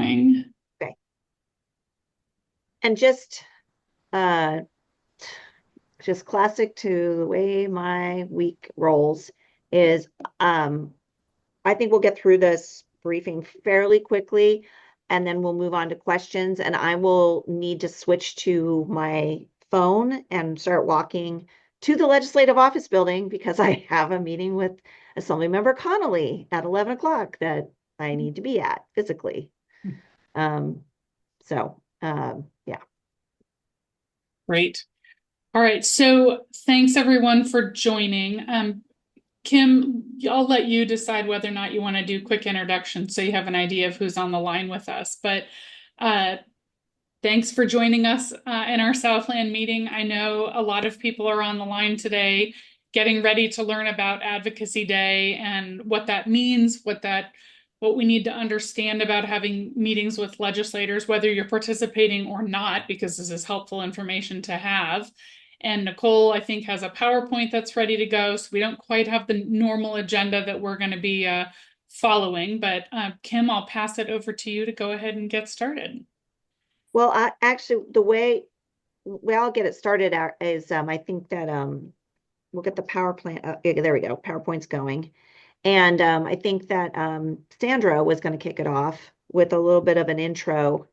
going. Okay. And uh just classic to the way my week rolls is I think we'll get through this briefing fairly quickly and then we'll move on to questions and I will need to switch to my phone and start walking to the legislative office building because I have a meeting with Assemblymember Connolly at 11 o'clock that I need to be at physically. Um, yeah. Great. All right. So thanks everyone for joining. Kim, I'll let you decide whether or not you want to do quick introductions so you have an idea of who's on the line with us. But uh, thanks for joining us in our Southland meeting. I know a lot of people are on the line today getting ready to learn about Advocacy Day and what that means, what we need to understand about having meetings with legislators, whether you're participating or not, because this is helpful information to have. And Nicole, I think, has a PowerPoint that's ready to go. So we don't quite have the normal agenda that we're going to be following. But Kim, I'll pass it over to you to go ahead and get started. Well, I actually the way I'll get it started out is I think that we'll get the power plant. Yeah, there we go. PowerPoint's going. And I think that Sandra was going to kick it off with a little bit of an intro,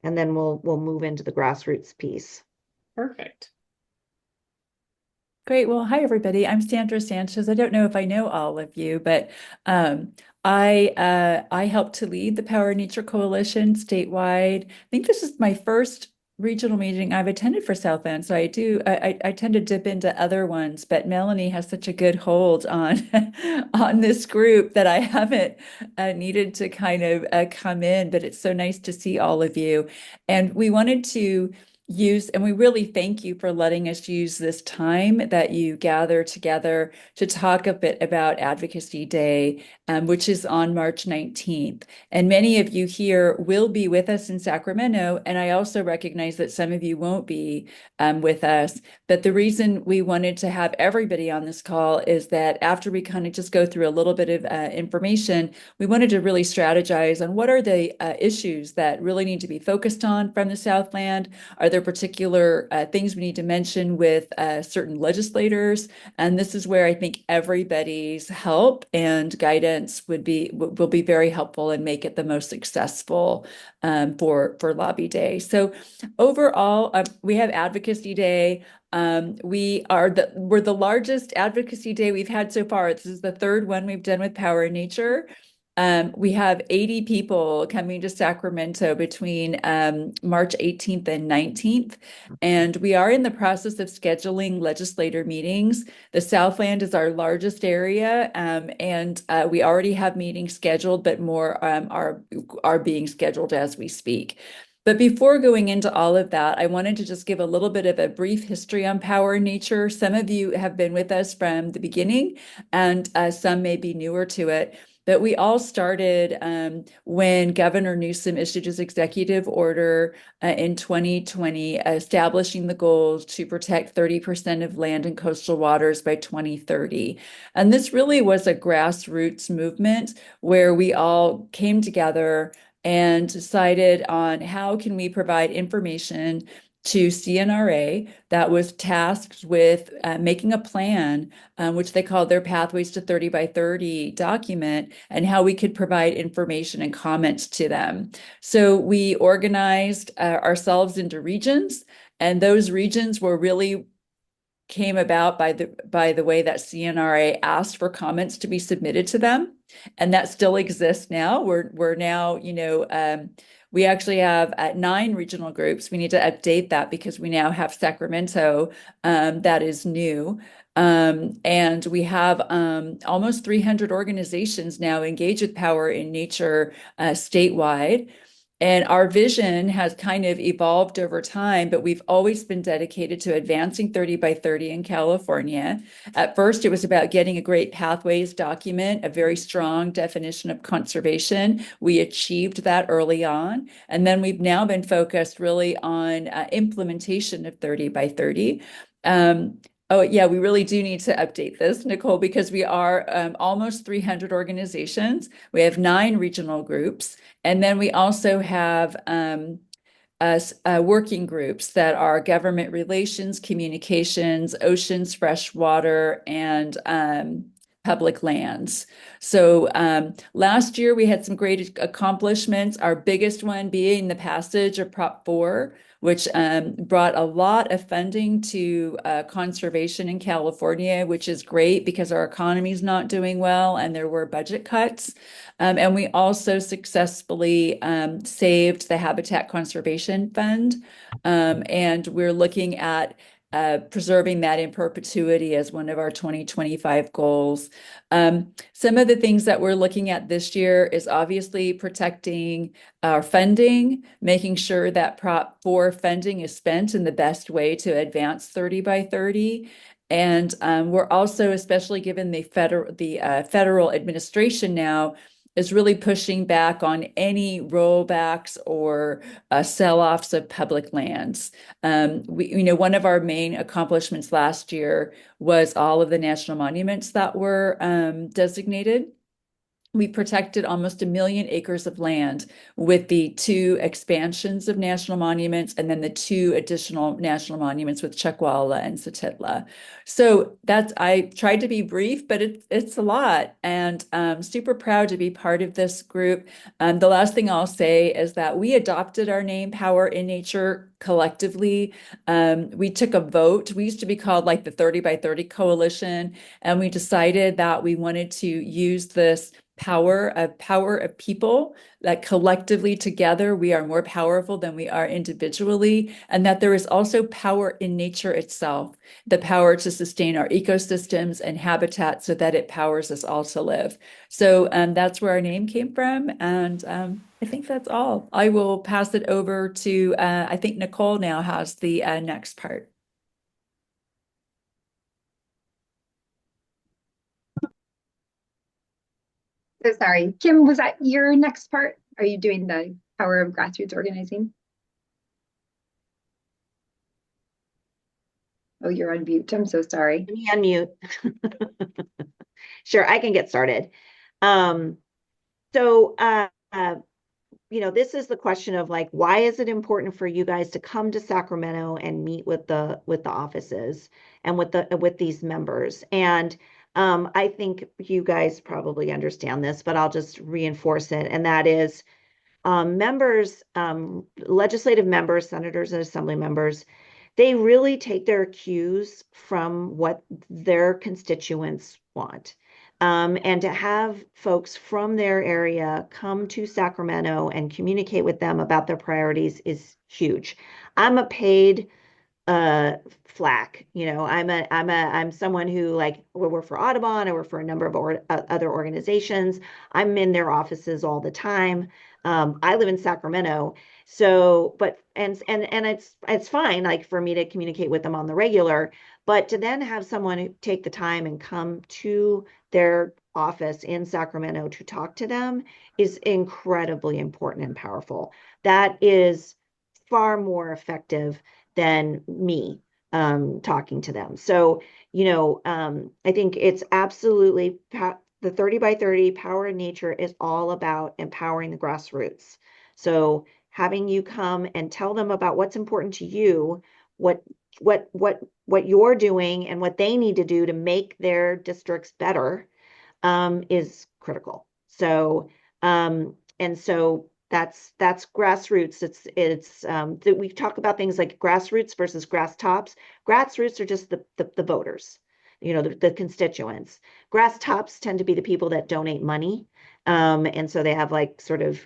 and then we'll move into the grassroots piece. Perfect. Great. Well, hi, everybody. I'm Sandra Sanchez. I don't know if I know all of you, but I help to lead the Power Nature Coalition statewide. I think this is my first regional meeting I've attended for Southland, so I tend to dip into other ones, but Melanie has such a good hold on on this group that I haven't needed to kind of come in, but it's so nice to see all of you. And we wanted to and we really thank you for letting us use this time that you gather together to talk a bit about Advocacy Day, which is on March 19th. And many of you here will be with us in Sacramento, and I also recognize that some of you won't be with us. But the reason we wanted to have everybody on this call is that after we kind of just go through a little bit of information, we wanted to really strategize on what are the issues that really need to be focused on from the Southland. Are there particular things we need to mention with certain legislators? And this is where I think everybody's help and guidance will be very helpful and make it the most successful for Lobby Day. So overall, we have Advocacy Day. We're the largest Advocacy Day we've had so far. This is the third one we've done with Power and Nature. We have 80 people coming to Sacramento between March 18th and 19th, and we are in the process of scheduling legislator meetings. The Southland is our largest area, and we already have meetings scheduled, but more are being scheduled as we speak. But before going into all of that, I wanted to just give a little bit of a brief history on Power and Nature. Some of you have been with us from the beginning, and some may be newer to it. But we all started when Governor Newsom issued his executive order in 2020, establishing the goal to protect 30% of land and coastal waters by 2030. And this really was a grassroots movement where we all came together and decided on how can we provide information to CNRA that was tasked with making a plan, which they called their Pathways to 30 by 30 document, and how we could provide information and comments to them. So we organized ourselves into regions, and those regions were really came about by the way that CNRA asked for comments to be submitted to them, and that still exists now. We're now, we actually have 9 regional groups. We need to update that because we now have Sacramento that is new. And we have almost 300 organizations now engaged with Power in Nature statewide. And our vision has kind of evolved over time, but we've always been dedicated to advancing 30 by 30 in California. At first, it was about getting a great pathways document, a very strong definition of conservation. We achieved that early on. And then we've now been focused really on implementation of 30 by 30. Oh, yeah, we really do need to update this, Nicole, because we are almost 300 organizations. We have 9 regional groups, and then we also have working groups that are government relations, communications, oceans, fresh water, and public lands. So last year we had some great accomplishments. Our biggest one being the passage of Prop 4, which brought a lot of funding to conservation in California, which is great because our economy is not doing well and there were budget cuts. And we also successfully saved the Habitat Conservation Fund. And we're looking at preserving that in perpetuity as one of our 2025 goals. Some of the things that we're looking at this year is obviously protecting our funding, making sure that Prop 4 funding is spent in the best way to advance 30 by 30. And we're also, especially given the federal administration now, is really pushing back on any rollbacks or sell-offs of public lands. One of our main accomplishments last year was all of the national monuments that were designated. We protected almost 1 million acres of land with the 2 expansions of national monuments and then the 2 additional national monuments with Chuckwalla and Satitla. So I tried to be brief, but it's a lot, and super proud to be part of this group. The last thing I'll say is that we adopted our name Power in Nature collectively. We took a vote. We used to be called like the 30 by 30 Coalition, and we decided that we wanted to use this power of people, that collectively together we are more powerful than we are individually, and that there is also power in nature itself, the power to sustain our ecosystems and habitat so that it powers us all to live. So that's where our name came from, and I think that's all. I will pass it over to I think Nicole now has the next part. So sorry, Kim, was that your next part? Are you doing the power of grassroots organizing? Oh, you're on mute. I'm so sorry. Let me unmute. Sure, I can get started. Um, so, this is the question of like, why is it important for you guys to come to Sacramento and meet with the offices and with these members? And I think you guys probably understand this, but I'll just reinforce it. And that is members, legislative members, senators and assembly members, they really take their cues from what their constituents want. And to have folks from their area come to Sacramento and communicate with them about their priorities is huge. I'm a paid flack. I'm someone who like we work for Audubon. I work for a number of other organizations. I'm in their offices all the time. I live in Sacramento, so and it's fine like for me to communicate with them on the regular, but to then have someone take the time and come to their office in Sacramento to talk to them is incredibly important and powerful. That is far more effective than me talking to them. So, I think it's absolutely the 30 by 30 power in nature is all about empowering the grassroots. So having you come and tell them about what's important to you, what you're doing and what they need to do to make their districts better is critical. So and so that's grassroots. It's we talk about things like grassroots versus grass tops. Grassroots are just the voters, the constituents. Grass tops tend to be the people that donate money, and so they have like sort of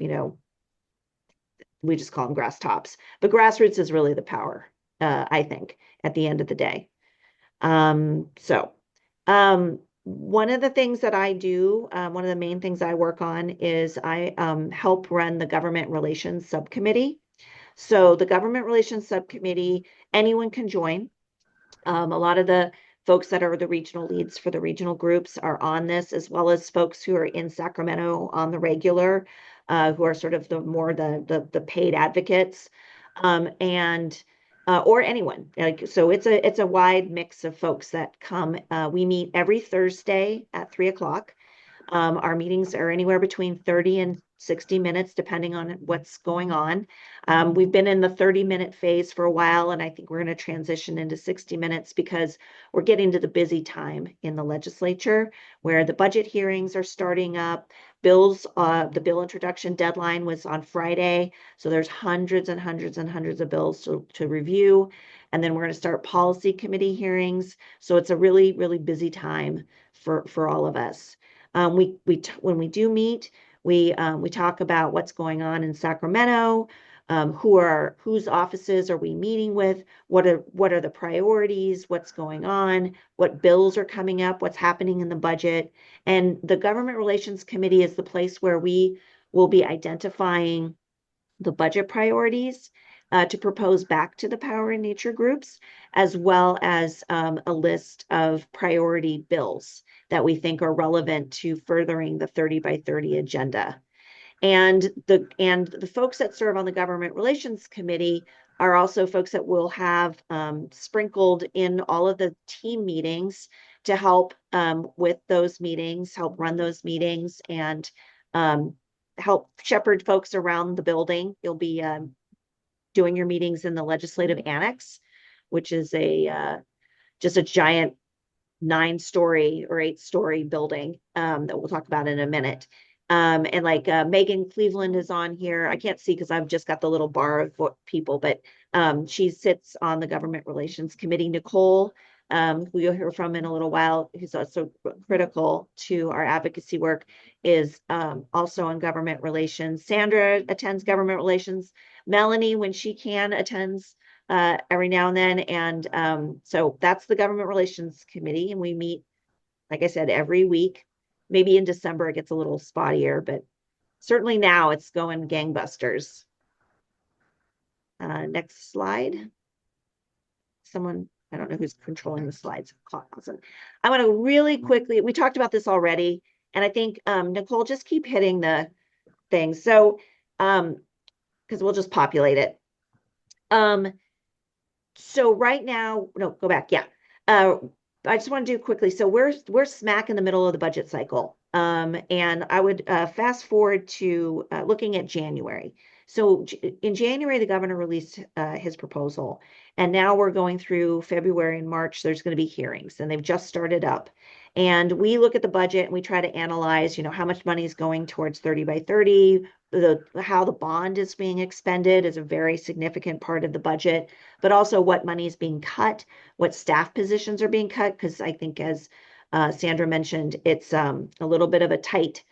we just call them grass tops. But grassroots is really the power, I think, at the end of the day. So. One of the things that I do, one of the main things I work on is I help run the government relations subcommittee. So the government relations subcommittee, anyone can join. A lot of the folks that are the regional leads for the regional groups are on this, as well as folks who are in Sacramento on the regular, who are sort of the paid advocates. And or anyone. Like, so it's a wide mix of folks that come. We meet every Thursday at 3 o'clock. Our meetings are anywhere between 30 and 60 minutes, depending on what's going on. We've been in the 30-minute phase for a while, and I think we're going to transition into 60 minutes because we're getting to the busy time in the legislature where the budget hearings are starting up. The bill introduction deadline was on Friday. So there's hundreds and hundreds and hundreds of bills to review. And then we're going to start policy committee hearings. So it's a really, really busy time for all of us. When we do meet, we talk about what's going on in Sacramento, whose offices are we meeting with, what are the priorities, what's going on, what bills are coming up, what's happening in the budget. And the Government Relations Committee is the place where we will be identifying the budget priorities to propose back to the power and nature groups, as well as a list of priority bills that we think are relevant to furthering the 30 by 30 agenda. And the folks that serve on the Government Relations Committee are also folks that will have sprinkled in all of the team meetings to help with those meetings, help run those meetings, and help shepherd folks around the building. You'll be doing your meetings in the legislative annex, which is just a giant 9-story or 8-story building that we'll talk about in a minute. And like Megan Cleveland is on here. I can't see because I've just got the little bar of people, but she sits on the Government Relations Committee. Nicole, who you'll hear from in a little while, who's also critical to our advocacy work, is also on government relations. Sandra attends government relations. Melanie, when she can, attends every now and then. And so that's the Government Relations Committee. And we meet, like I said, every week. Maybe in December it gets a little spottier, but certainly now it's going gangbusters. Next slide. Someone, I don't know who's controlling the slides. Awesome. I want to really quickly, we talked about this already, and I think, Nicole, just keep hitting the thing. So, because we'll just populate it. So right now, no, go back. Yeah. I just want to do quickly. So we're smack in the middle of the budget cycle. And I would fast forward to looking at January. So in January, the governor released his proposal, and now we're going through February and March. There's going to be hearings, and they've just started up. And we look at the budget and we try to analyze, how much money is going towards 30 by 30. How the bond is being expended is a very significant part of the budget, but also what money is being cut, what staff positions are being cut, because I think, as Sandra mentioned, it's a little bit of a tight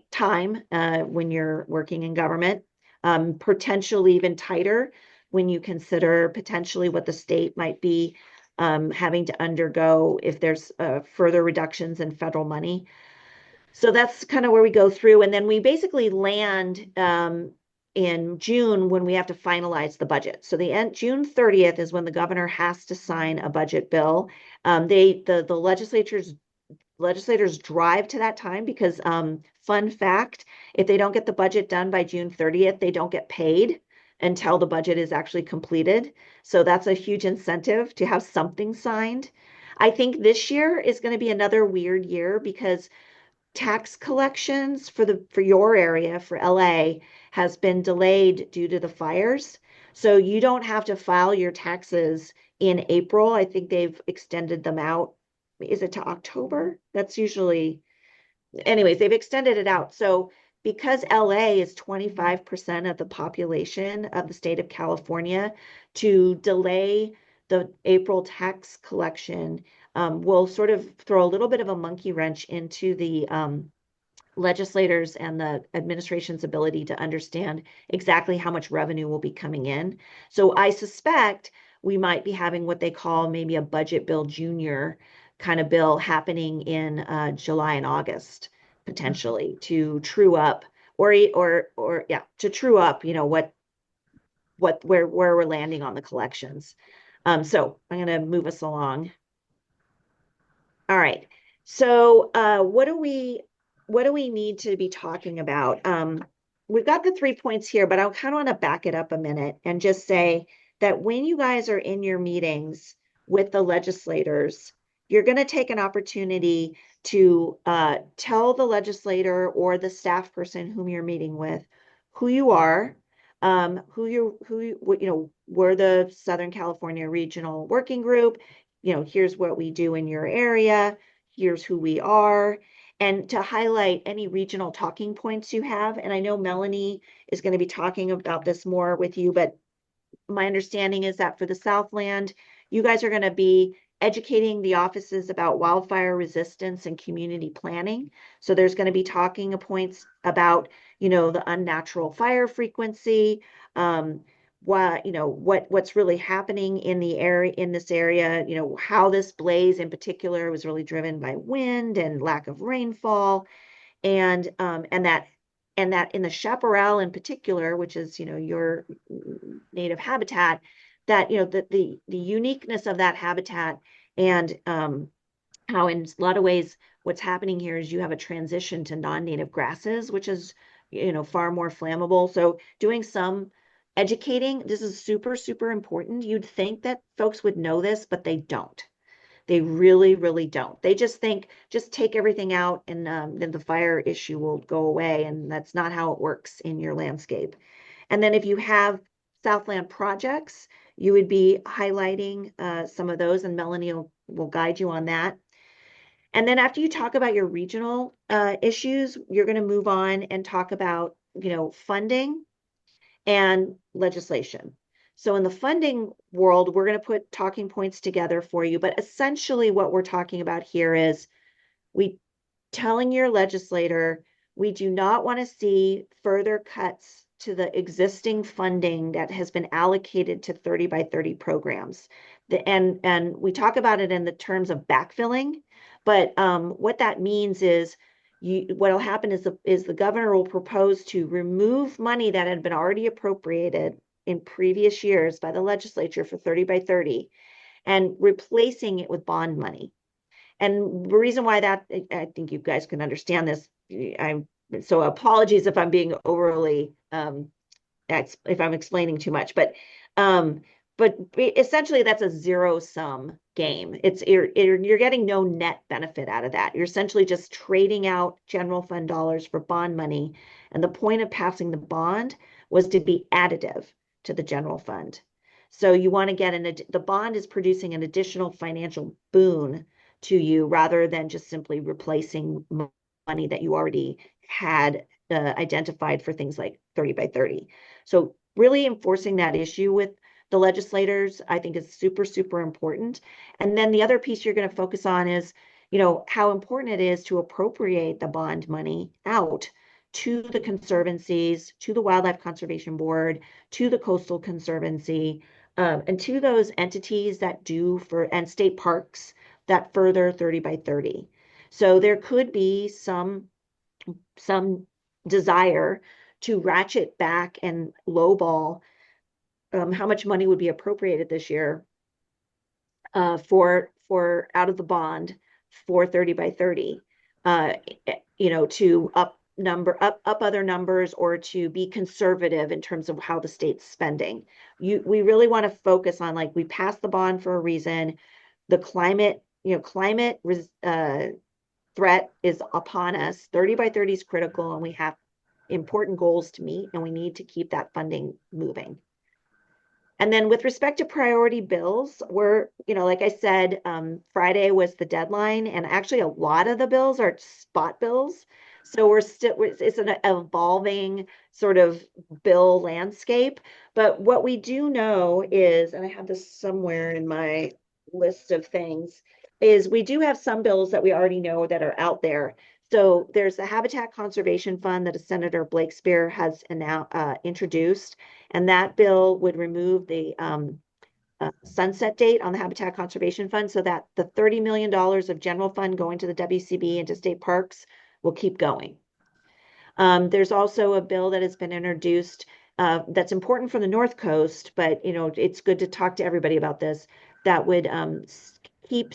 time when you're working in government, potentially even tighter when you consider potentially what the state might be having to undergo if there's further reductions in federal money. So that's kind of where we go through. And then we basically land in June when we have to finalize the budget. So June 30th is when the governor has to sign a budget bill. The legislators drive to that time because, fun fact, if they don't get the budget done by June 30th, they don't get paid until the budget is actually completed. So that's a huge incentive to have something signed. I think this year is going to be another weird year because tax collections for your area, for LA, has been delayed due to the fires. So you don't have to file your taxes in April. I think they've extended them out. Is it to October? That's usually, anyways, they've extended it out. So because LA is 25% of the population of the state of California, to delay the April tax collection will sort of throw a little bit of a monkey wrench into the legislators and the administration's ability to understand exactly how much revenue will be coming in. So I suspect we might be having what they call maybe a budget bill junior kind of bill happening in July and August, potentially, to true up or yeah, to true up, where we're landing on the collections. So I'm going to move us along. All right. So what do we need to be talking about? we've got the 3 points here, but I kind of want to back it up a minute and just say that when you guys are in your meetings with the legislators, you're going to take an opportunity to tell the legislator or the staff person whom you're meeting with who you are, we're the Southern California Regional Working Group. Here's what we do in your area. Here's who we are, and to highlight any regional talking points you have. And I know Melanie is going to be talking about this more with you, but my understanding is that for the Southland, you guys are going to be educating the offices about wildfire resistance and community planning. So there's going to be talking points about, the unnatural fire frequency, what's really happening in the area, in this area, how this blaze in particular was really driven by wind and lack of rainfall, and that in the chaparral in particular, which is your native habitat, that the uniqueness of that habitat, and how in a lot of ways what's happening here is you have a transition to non-native grasses, which is far more flammable. So doing some educating, this is super, super important. You'd think that folks would know this, but they don't. They really, really don't. They just think, just take everything out and then the fire issue will go away. And that's not how it works in your landscape. And then if you have Southland projects, you would be highlighting some of those, and Melanie will guide you on that. And then after you talk about your regional issues, you're going to move on and talk about, funding and legislation. So in the funding world, we're going to put talking points together for you. But essentially what we're talking about here is we telling your legislator, we do not want to see further cuts to the existing funding that has been allocated to 30 by 30 programs. And we talk about it in the terms of backfilling, but what that means is what will happen is the governor will propose to remove money that had been already appropriated in previous years by the legislature for 30 by 30 and replacing it with bond money. And the reason why that, I think you guys can understand this. So apologies if I'm being overly, if I'm explaining too much, but essentially that's a zero sum game. You're getting no net benefit out of that. You're essentially just trading out general fund dollars for bond money. And the point of passing the bond was to be additive to the general fund. So you want to the bond is producing an additional financial boon to you rather than just simply replacing money that you already had identified for things like 30 by 30. So really enforcing that issue with the legislators, I think, is super, super important. And then the other piece you're going to focus on is, how important it is to appropriate the bond money out to the conservancies, to the Wildlife Conservation Board, to the Coastal Conservancy, and to those entities that and state parks that further 30 by 30. So there could be some desire to ratchet back and lowball how much money would be appropriated this year for out of the bond for 30 by 30, to up other numbers or to be conservative in terms of how the state's spending. We really want to focus on, like, we passed the bond for a reason. The climate threat is upon us. 30 by 30 is critical, and we have important goals to meet, and we need to keep that funding moving. And then with respect to priority bills, we're, like I said, Friday was the deadline, and actually a lot of the bills are spot bills. So it's an evolving sort of bill landscape. But what we do know is, and I have this somewhere in my list of things, is we do have some bills that we already know that are out there. So there's the Habitat Conservation Fund that Senator Blakespear has introduced, and that bill would remove the sunset date on the Habitat Conservation Fund so that the $30 million of general fund going to the WCB and to state parks will keep going. There's also a bill that has been introduced that's important for the North Coast, but it's good to talk to everybody about this, that would keep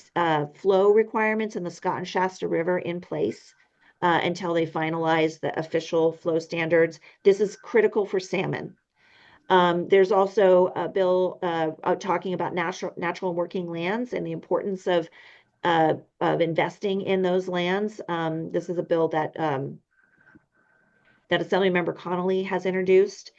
flow requirements in the Scott and Shasta River in place until they finalize the official flow standards. This is critical for salmon. There's also a bill talking about natural working lands and the importance of investing in those lands. This is a bill that Assemblymember Connolly has introduced.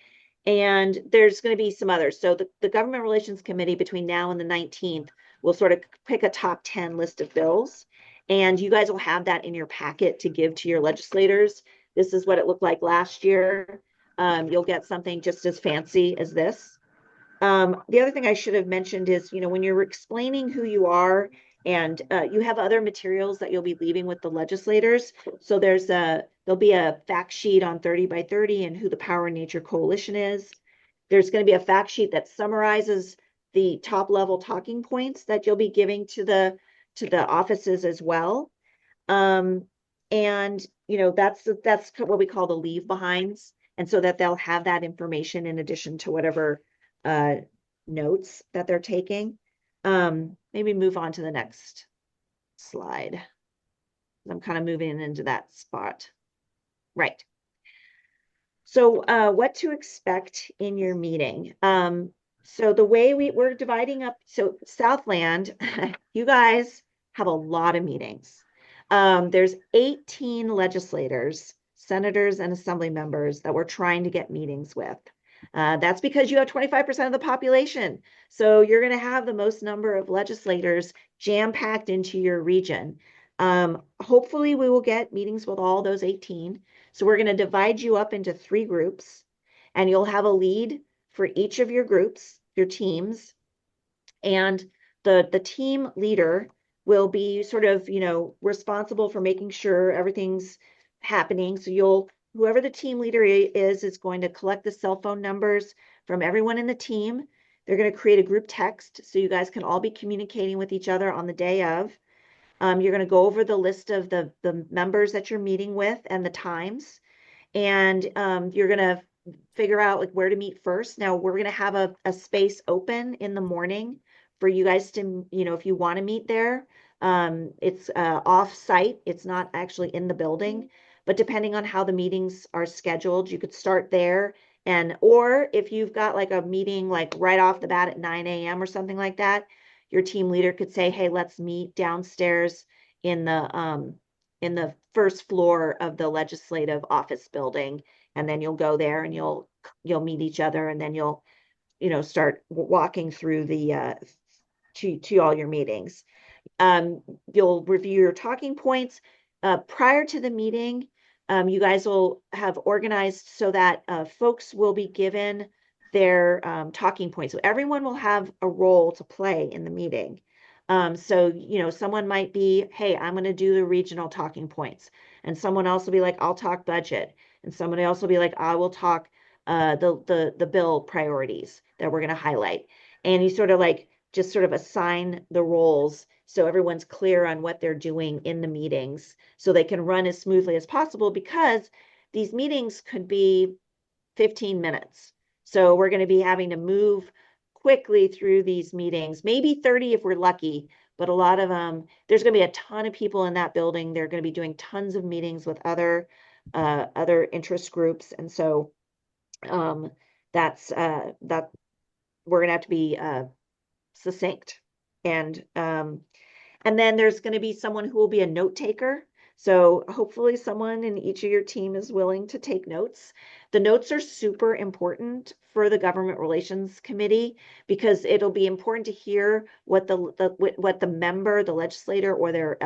And there's going to be some others. So the Government Relations Committee between now and the 19th will sort of pick a top 10 list of bills. And you guys will have that in your packet to give to your legislators. This is what it looked like last year. You'll get something just as fancy as this. The other thing I should have mentioned is, when you're explaining who you are, and you have other materials that you'll be leaving with the legislators. So there'll be a fact sheet on 30 by 30 and who the Power and Nature Coalition is. There's going to be a fact sheet that summarizes the top level talking points that you'll be giving to the offices as well. And that's what we call the leave behinds, and so that they'll have that information in addition to whatever notes that they're taking. Maybe move on to the next slide. I'm kind of moving into that spot. Right. So what to expect in your meeting. So the way we're dividing up, so Southland, you guys have a lot of meetings. There's 18 legislators, senators, and assembly members that we're trying to get meetings with. That's because you have 25% of the population. So you're going to have the most number of legislators jam-packed into your region. Hopefully we will get meetings with all those 18. So we're going to divide you up into 3 groups, and you'll have a lead for each of your groups, your teams. And the team leader will be sort of, responsible for making sure everything's happening. So whoever the team leader is going to collect the cell phone numbers from everyone in the team. They're going to create a group text so you guys can all be communicating with each other on the day of. You're going to go over the list of the members that you're meeting with and the times. And you're going to figure out like where to meet first. Now we're going to have a space open in the morning for you guys to, if you want to meet there. It's off site. It's not actually in the building, but depending on how the meetings are scheduled, you could start there. Or if you've got like a meeting like right off the bat at 9 a.m. or something like that, your team leader could say, hey, let's meet downstairs in the first floor of the legislative office building. And then you'll go there and you'll meet each other, and then you'll, start walking through the to all your meetings. You'll review your talking points prior to the meeting. You guys will have organized so that folks will be given their talking points. So everyone will have a role to play in the meeting. So, someone might be, hey, I'm going to do the regional talking points. And someone else will be like, I'll talk budget. And somebody else will be like, I will talk the bill priorities that we're going to highlight. And you sort of just sort of assign the roles so everyone's clear on what they're doing in the meetings so they can run as smoothly as possible, because these meetings could be 15 minutes. So we're going to be having to move quickly through these meetings, maybe 30 if we're lucky, but a lot of there's going to be a ton of people in that building. They're going to be doing tons of meetings with other interest groups. And so that we're going to have to be succinct. And then there's going to be someone who will be a note taker. So hopefully someone in each of your team is willing to take notes. The notes are super important for the Government Relations Committee, because it'll be important to hear what the member, the legislator, or their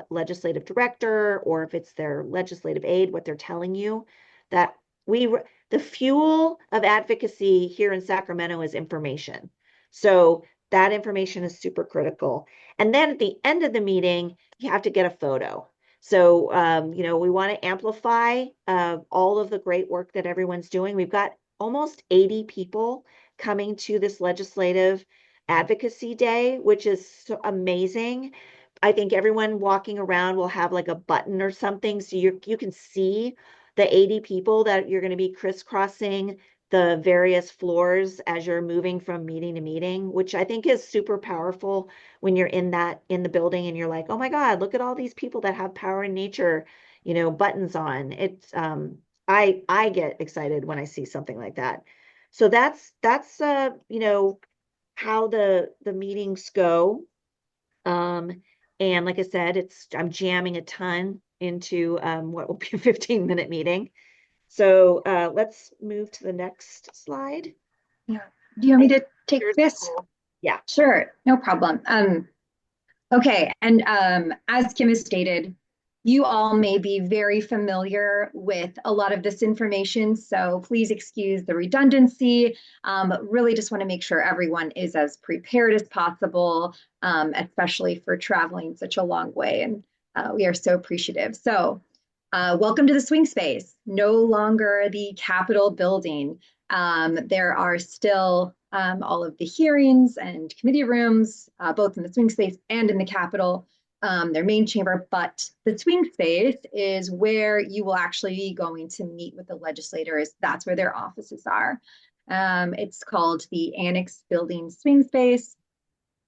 legislative director, or if it's their legislative aide, what they're telling you. That the fuel of advocacy here in Sacramento is information. So that information is super critical. And then at the end of the meeting, you have to get a photo. So, we want to amplify all of the great work that everyone's doing. We've got almost 80 people coming to this legislative advocacy day, which is so amazing. I think everyone walking around will have like a button or something, so you can see the 80 people that you're going to be crisscrossing the various floors as you're moving from meeting to meeting, which I think is super powerful when you're in the building and you're like, oh my God, look at all these people that have power in nature, buttons on. It's I get excited when I see something like that. So that's how the meetings go. And like I said, I'm jamming a ton into what will be a 15-minute meeting. So let's move to the next slide. Yeah. Do you want me to take this? Yeah. Sure, no problem. Okay, and as Kim has stated, you all may be very familiar with a lot of this information, so please excuse the redundancy, but really just want to make sure everyone is as prepared as possible, especially for traveling such a long way, and we are so appreciative. So welcome to the swing space, no longer the Capitol building. There are still all of the hearings and committee rooms, both in the swing space and in the Capitol, their main chamber, but the swing space is where you will actually be going to meet with the legislators. That's where their offices are. It's called the Annex Building Swing Space.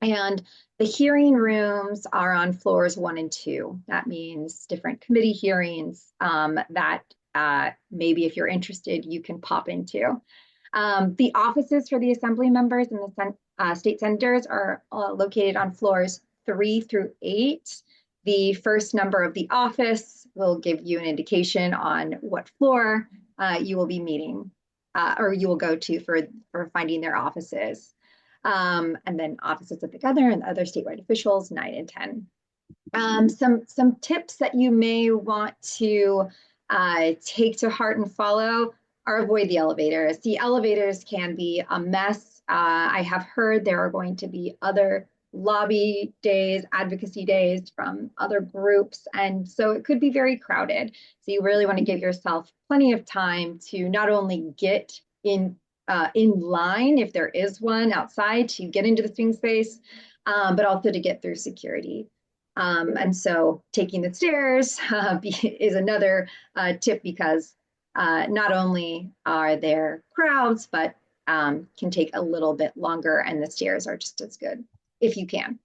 And the hearing rooms are on floors 1 and 2. That means different committee hearings that maybe if you're interested, you can pop into. The offices for the assembly members and the state senators are located on floors 3 through 8. The first number of the office will give you an indication on what floor you will be meeting or you will go to for finding their offices. And then offices of the governor and other statewide officials, 9 and 10. Some tips that you may want to take to heart and follow are avoid the elevators. The elevators can be a mess. I have heard there are going to be other lobby days, advocacy days from other groups, and so it could be very crowded. So you really want to give yourself plenty of time to not only get in line, if there is one outside, to get into the swing space, but also to get through security. And so taking the stairs is another tip because not only are there crowds, but can take a little bit longer, and the stairs are just as good if you can.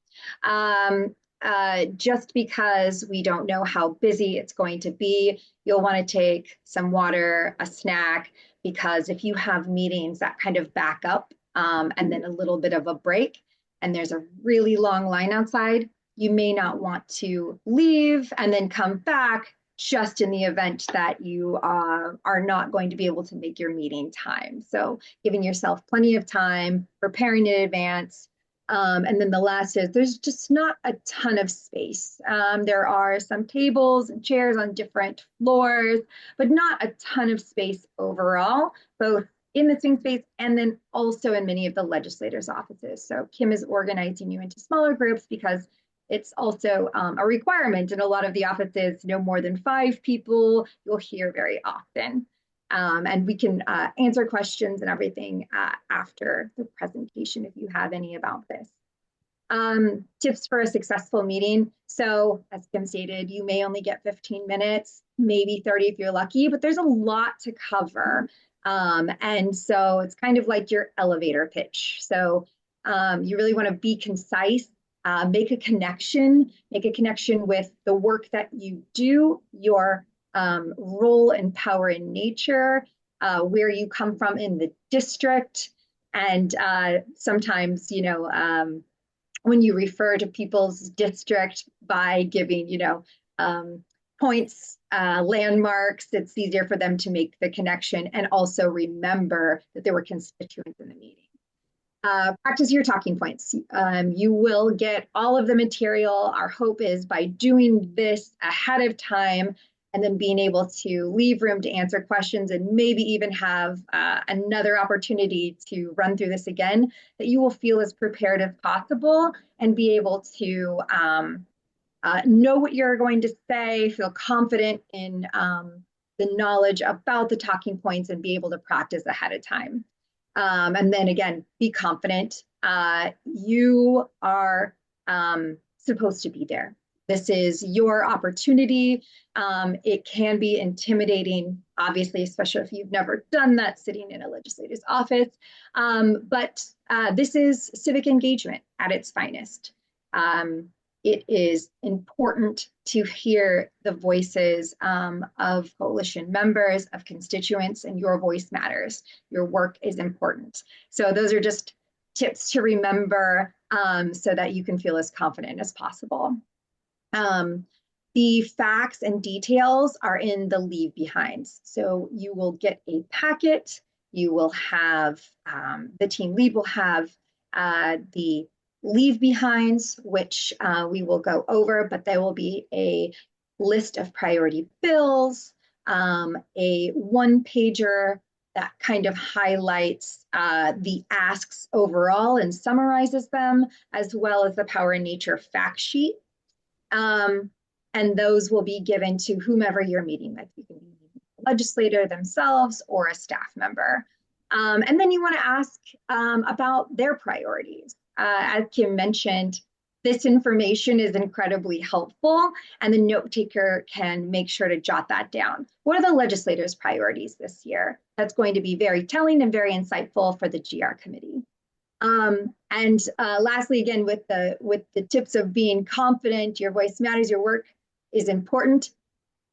Just because we don't know how busy it's going to be, you'll want to take some water, a snack, because if you have meetings that kind of back up and then a little bit of a break, and there's a really long line outside, you may not want to leave and then come back just in the event that you are not going to be able to make your meeting time. So giving yourself plenty of time, preparing in advance. And then the last is there's just not a ton of space. There are some tables and chairs on different floors, but not a ton of space overall, both in the swing space and then also in many of the legislators' offices. So Kim is organizing you into smaller groups because it's also a requirement in a lot of the offices, no more than 5 people you'll hear very often. And we can answer questions and everything after the presentation if you have any about this. Tips for a successful meeting. So as Kim stated, you may only get 15 minutes, maybe 30 if you're lucky, but there's a lot to cover. And so it's kind of like your elevator pitch. So you really want to be concise, make a connection with the work that you do, your role and power in nature, where you come from in the district. And sometimes, when you refer to people's district by giving, points, landmarks, it's easier for them to make the connection and also remember that there were constituents in the meeting. Practice your talking points. You will get all of the material. Our hope is by doing this ahead of time and then being able to leave room to answer questions and maybe even have another opportunity to run through this again, that you will feel as prepared as possible and be able to know what you're going to say, feel confident in the knowledge about the talking points and be able to practice ahead of time. And then again, be confident. You are supposed to be there. This is your opportunity. It can be intimidating, obviously, especially if you've never done that sitting in a legislator's office. But this is civic engagement at its finest. it is important to hear the voices of coalition members, of constituents, and your voice matters. Your work is important. So those are just tips to remember so that you can feel as confident as possible. The facts and details are in the leave behinds. So you will get a packet. You will have, the team lead will have the leave behinds, which we will go over, but there will be a list of priority bills, a one-pager that kind of highlights the asks overall and summarizes them, as well as the Power in Nature fact sheet. And those will be given to whomever you're meeting with. You can be meeting with a legislator themselves or a staff member. And then you want to ask about their priorities. As Kim mentioned, this information is incredibly helpful, and the note taker can make sure to jot that down. What are the legislators' priorities this year? That's going to be very telling and very insightful for the GR committee. And lastly, again, with the tips of being confident, your voice matters, your work is important.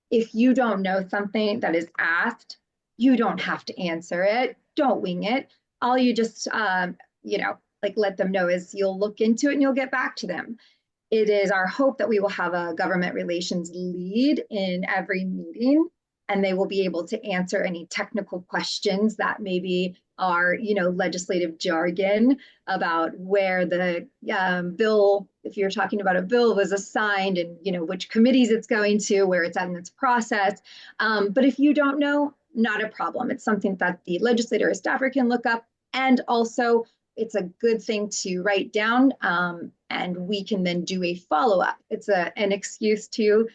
If you don't know something that is asked, you don't have to answer it. Don't wing it. All you just, like let them know is you'll look into it and you'll get back to them. It is our hope that we will have a government relations lead in every meeting, and they will be able to answer any technical questions that maybe are, legislative jargon about where the bill, if you're talking about a bill, was assigned and, which committees it's going to, where it's at in its process. But if you don't know, not a problem. It's something that the legislator or staffer can look up. And also, it's a good thing to write down, and we can then do a follow-up. It's an excuse to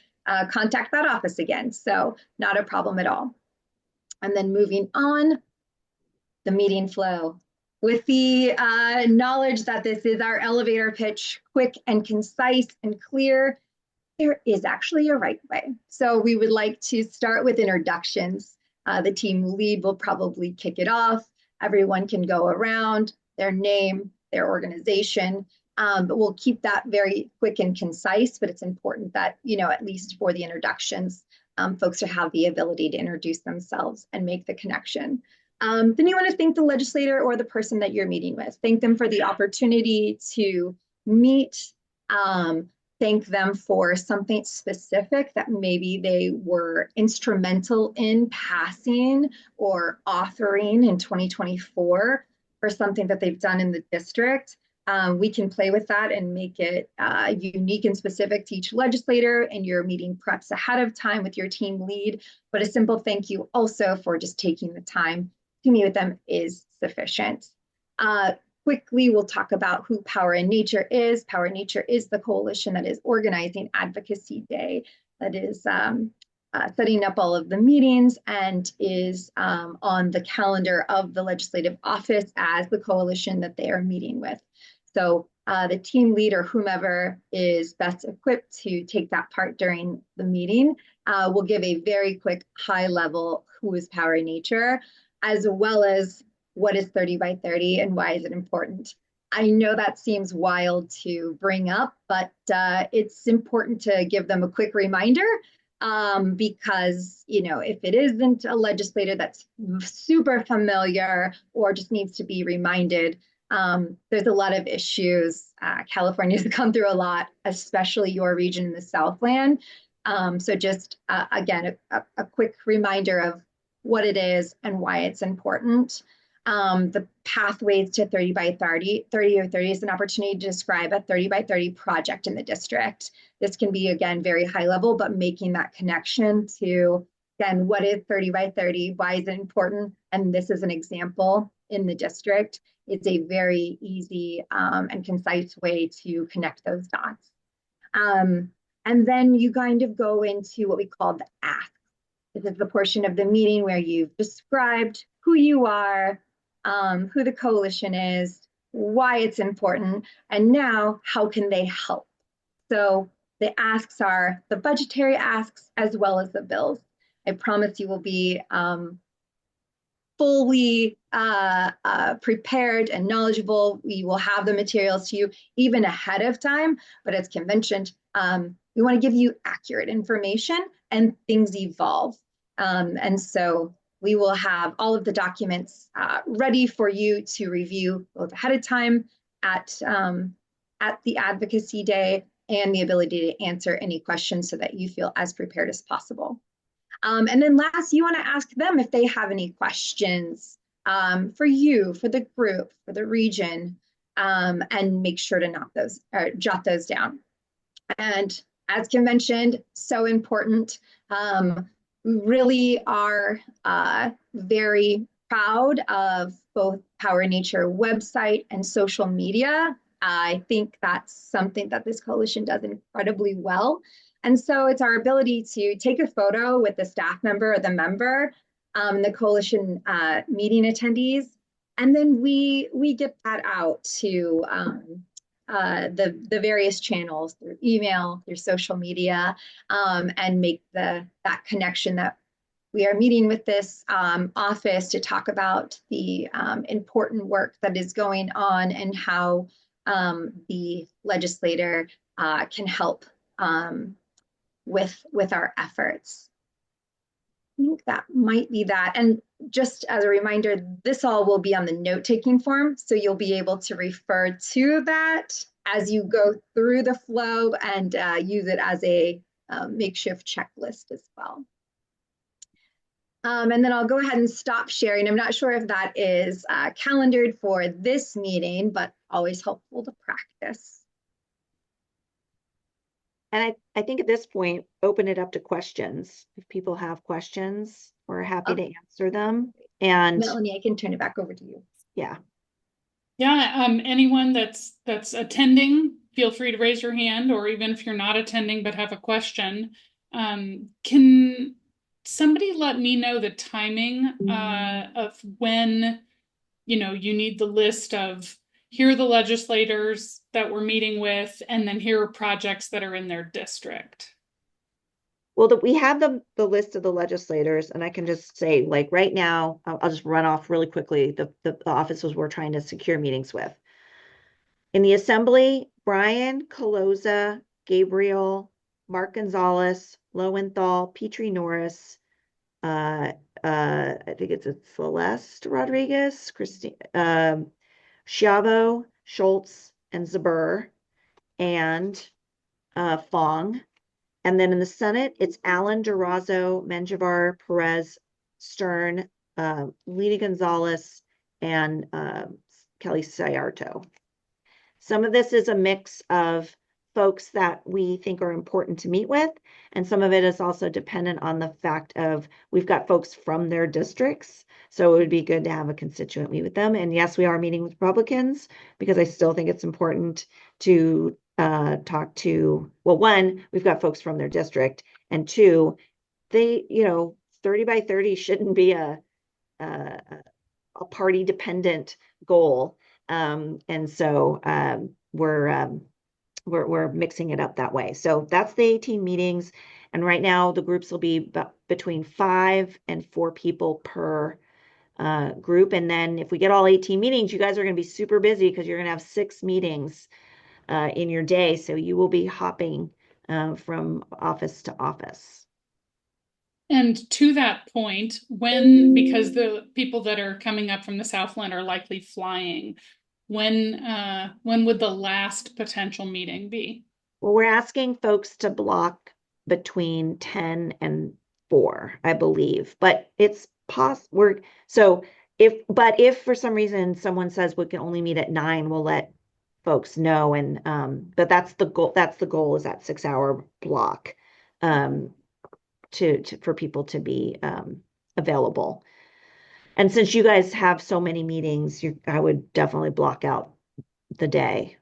contact that office again. So not a problem at all. And then moving on, the meeting flow. With the knowledge that this is our elevator pitch, quick and concise and clear, there is actually a right way. So we would like to start with introductions. The team lead will probably kick it off. Everyone can go around, their name, their organization, but we'll keep that very quick and concise, but it's important that, at least for the introductions, folks should have the ability to introduce themselves and make the connection. Then you want to thank the legislator or the person that you're meeting with. Thank them for the opportunity to meet. Thank them for something specific that maybe they were instrumental in passing or authoring in 2024 for something that they've done in the district. We can play with that and make it unique and specific to each legislator and your meeting preps ahead of time with your team lead. But a simple thank you also for just taking the time to meet with them is sufficient. Quickly, we'll talk about who Power in Nature is. Power in Nature is the coalition that is organizing Advocacy Day, that is setting up all of the meetings and is on the calendar of the legislative office as the coalition that they are meeting with. So the team lead or whomever is best equipped to take that part during the meeting will give a very quick high level who is Power in Nature, as well as what is 30 by 30 and why is it important. I know that seems wild to bring up, but it's important to give them a quick reminder because, if it isn't a legislator that's super familiar or just needs to be reminded, there's a lot of issues. California's gone through a lot, especially your region in the Southland. So just, again, a quick reminder of what it is and why it's important. The pathways to 30 by 30 is an opportunity to describe a 30 by 30 project in the district. This can be, again, very high level, but making that connection to, again, what is 30 by 30? Why is it important? And this is an example in the district. It's a very easy and concise way to connect those dots. And then you kind of go into what we call the ask. This is the portion of the meeting where you've described who you are, who the coalition is, why it's important, and now how can they help? So the asks are the budgetary asks as well as the bills. I promise you will be fully prepared and knowledgeable. We will have the materials to you even ahead of time, but as Kim mentioned, we want to give you accurate information, and things evolve. And so we will have all of the documents ready for you to review both ahead of time at the Advocacy Day, and the ability to answer any questions so that you feel as prepared as possible. And then last, you want to ask them if they have any questions for you, for the group, for the region, and make sure to jot those down. And as Kim mentioned, so important. We really are very proud of both Power Nature website and social media. I think that's something that this coalition does incredibly well. And so it's our ability to take a photo with the staff member or the member, the coalition meeting attendees, and then we get that out to the various channels through email, through social media, and make that connection that we are meeting with this office to talk about the important work that is going on and how the legislator can help with our efforts. I think that might be that. And just as a reminder, this all will be on the note-taking form, so you'll be able to refer to that as you go through the flow and use it as a makeshift checklist as well. And then I'll go ahead and stop sharing. I'm not sure if that is calendared for this meeting, but always helpful to practice. And I think at this point, open it up to questions. If people have questions, we're happy to answer them. And Melanie, I can turn it back over to you. Yeah. Yeah, anyone that's attending, feel free to raise your hand, or even if you're not attending but have a question, can somebody let me know the timing of when, you need the list of here are the legislators that we're meeting with, and then here are projects that are in their district? Well, we have the list of the legislators, and I can just say, like right now, I'll just run off really quickly the offices we're trying to secure meetings with. In the Assembly, Brian Caloza, Gabriel, Mark Gonzalez, Lowenthal, Petrie Norris, I think it's Celeste Rodriguez, Christine, Schiavo, Schultz, and Zabur, and Fong. And then in the Senate, it's Alan Durazo, Menjivar, Perez, Stern, Lita Gonzalez, and Kelly Sayarto. Some of this is a mix of folks that we think are important to meet with, and some of it is also dependent on the fact of we've got folks from their districts, so it would be good to have a constituent meet with them. And yes, we are meeting with Republicans because I still think it's important to talk to, well, one, we've got folks from their district, and two, they, 30 by 30 shouldn't be a party dependent goal. And so we're mixing it up that way. So that's the 18 meetings. And right now the groups will be between 5 and 4 people per group. And then if we get all 18 meetings, you guys are going to be super busy because you're going to have 6 meetings in your day. So you will be hopping from office to office. And to that point, because the people that are coming up from the Southland are likely flying, when would the last potential meeting be? Well, we're asking folks to block between 10 and 4, I believe, but it's possible. But if for some reason someone says we can only meet at 9, we'll let folks know. And but that's the goal. That's the goal, is that 6-hour block for people to be available. And since you guys have so many meetings, I would definitely block out the day.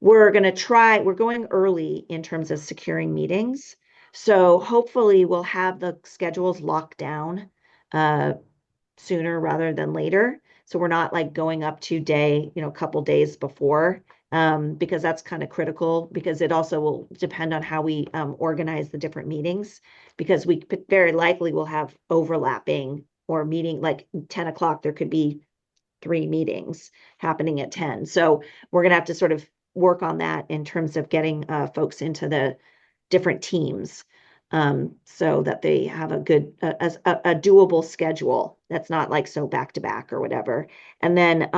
We're going early in terms of securing meetings. So hopefully we'll have the schedules locked down sooner rather than later. So we're not like going up to a couple days before, because that's kind of critical, because it also will depend on how we organize the different meetings, because we very likely will have overlapping or meeting like 10 o'clock, there could be 3 meetings happening at 10. So we're going to have to sort of work on that in terms of getting folks into the different teams, so that they have a good, a doable schedule that's not like so back to back or whatever. And then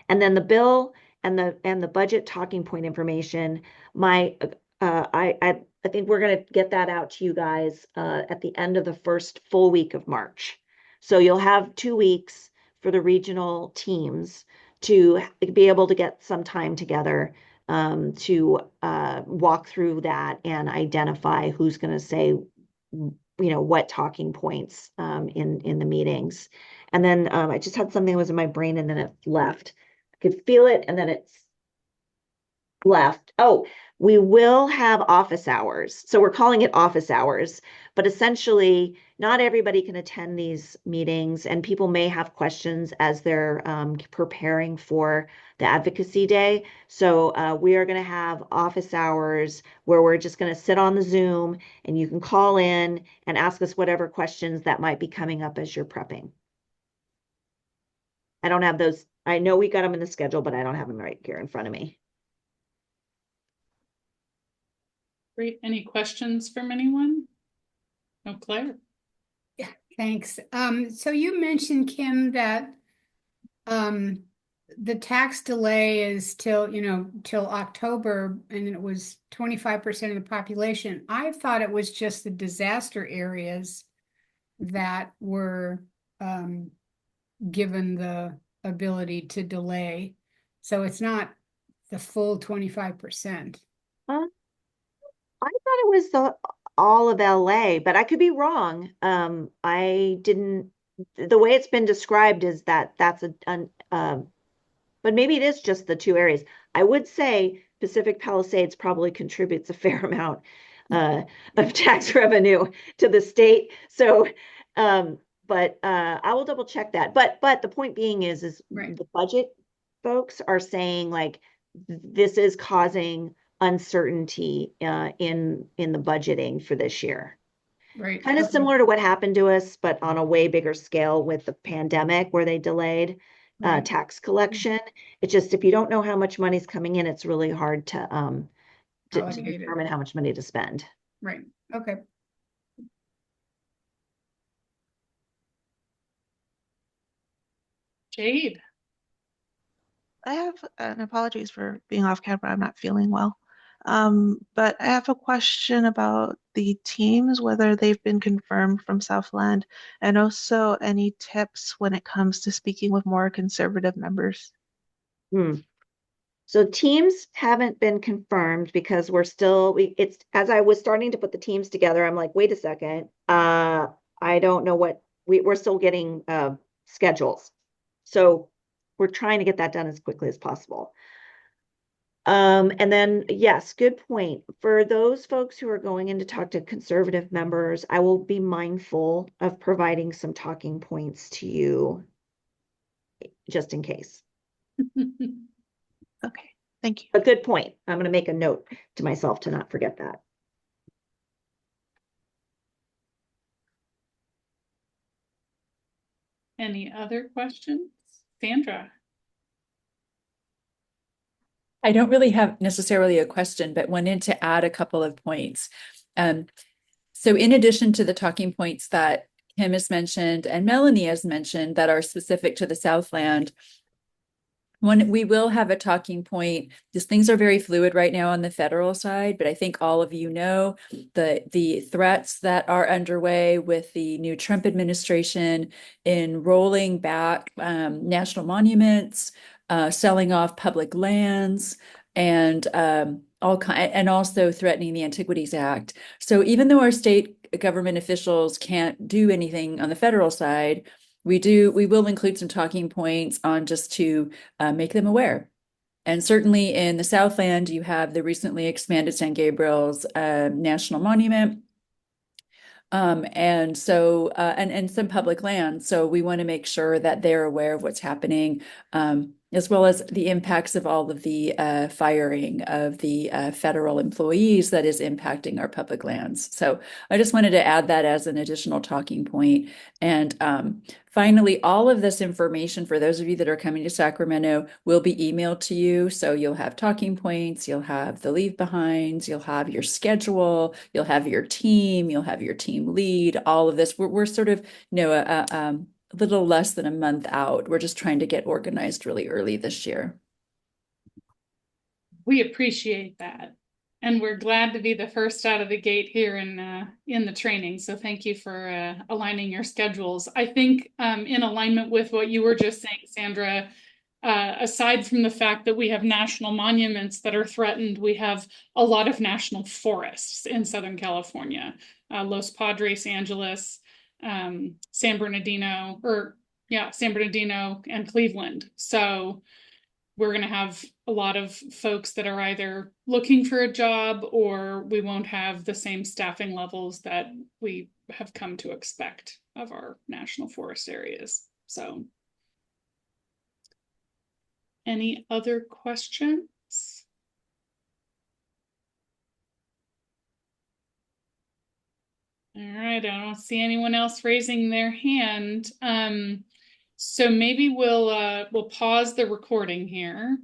the bill and the budget talking point information, my I think we're going to get that out to you guys at the end of the first full week of March. So you'll have 2 weeks for the regional teams to be able to get some time together, to walk through that and identify who's going to say, what talking points in the meetings. And then I just had something that was in my brain and then it left. I could feel it and then it's left. Oh, we will have office hours. So we're calling it office hours, but essentially not everybody can attend these meetings and people may have questions as they're preparing for the advocacy day. So we are going to have office hours where we're just going to sit on the Zoom and you can call in and ask us whatever questions that might be coming up as you're prepping. I don't have those. I know we got them in the schedule, but I don't have them right here in front of me. Great. Any questions from anyone? No, Claire? Yeah, thanks. So you mentioned, Kim, that the tax delay is till October, and it was 25% of the population. I thought it was just the disaster areas that were given the ability to delay. So it's not the full 25%. I thought it was all of LA, but I could be wrong. I didn't, the way it's been described is that that's but maybe it is just the 2 areas. I would say Pacific Palisades probably contributes a fair amount of tax revenue to the state. So, but I will double check that. But the point being is Right. the budget folks are saying like this is causing uncertainty in the budgeting for this year. Right. Kind of Okay. similar to what happened to us, but on a way bigger scale with the pandemic where they delayed Right. tax collection. It's just if you don't know how much money's coming in, it's really hard to Allocate it. determine how much money to spend. Right. Okay. Jade? I have an apologies for being off camera. I'm not feeling well. But I have a question about the teams, whether they've been confirmed from Southland, and also any tips when it comes to speaking with more conservative members. So teams haven't been confirmed because we're still, it's as I was starting to put the teams together, I'm like, wait a second. I don't know what we're still getting schedules. So we're trying to get that done as quickly as possible. And then, yes, good point. For those folks who are going in to talk to conservative members, I will be mindful of providing some talking points to you just in case. Okay, thank you. A good point. I'm going to make a note to myself to not forget that. Any other questions? Sandra? I don't really have necessarily a question, but wanted to add a couple of points. So in addition to the talking points that Kim has mentioned and Melanie has mentioned that are specific to the Southland, we will have a talking point. These things are very fluid right now on the federal side, but I think all of you know the threats that are underway with the new Trump administration in rolling back national monuments, selling off public lands, and also threatening the Antiquities Act. So even though our state government officials can't do anything on the federal side, we will include some talking points on just to make them aware. And certainly in the Southland, you have the recently expanded San Gabriel's National Monument. And so, and some public land. So we want to make sure that they're aware of what's happening. And as well as the impacts of all of the firing of the federal employees that is impacting our public lands. So I just wanted to add that as an additional talking point. And finally, all of this information for those of you that are coming to Sacramento will be emailed to you. So you'll have talking points, you'll have the leave behinds, you'll have your schedule, you'll have your team, you'll have your team lead, all of this. We're sort of, a little less than a month out. We're just trying to get organized really early this year. We appreciate that. And we're glad to be the first out of the gate here in the training. So thank you for aligning your schedules. I think in alignment with what you were just saying, Sandra, aside from the fact that we have national monuments that are threatened, we have a lot of national forests in Southern California. Los Padres Angeles, San Bernardino, and Cleveland. So we're going to have a lot of folks that are either looking for a job, or we won't have the same staffing levels that we have come to expect of our national forest areas. So, any other questions? All right, I don't see anyone else raising their hand. So maybe we'll pause the recording here.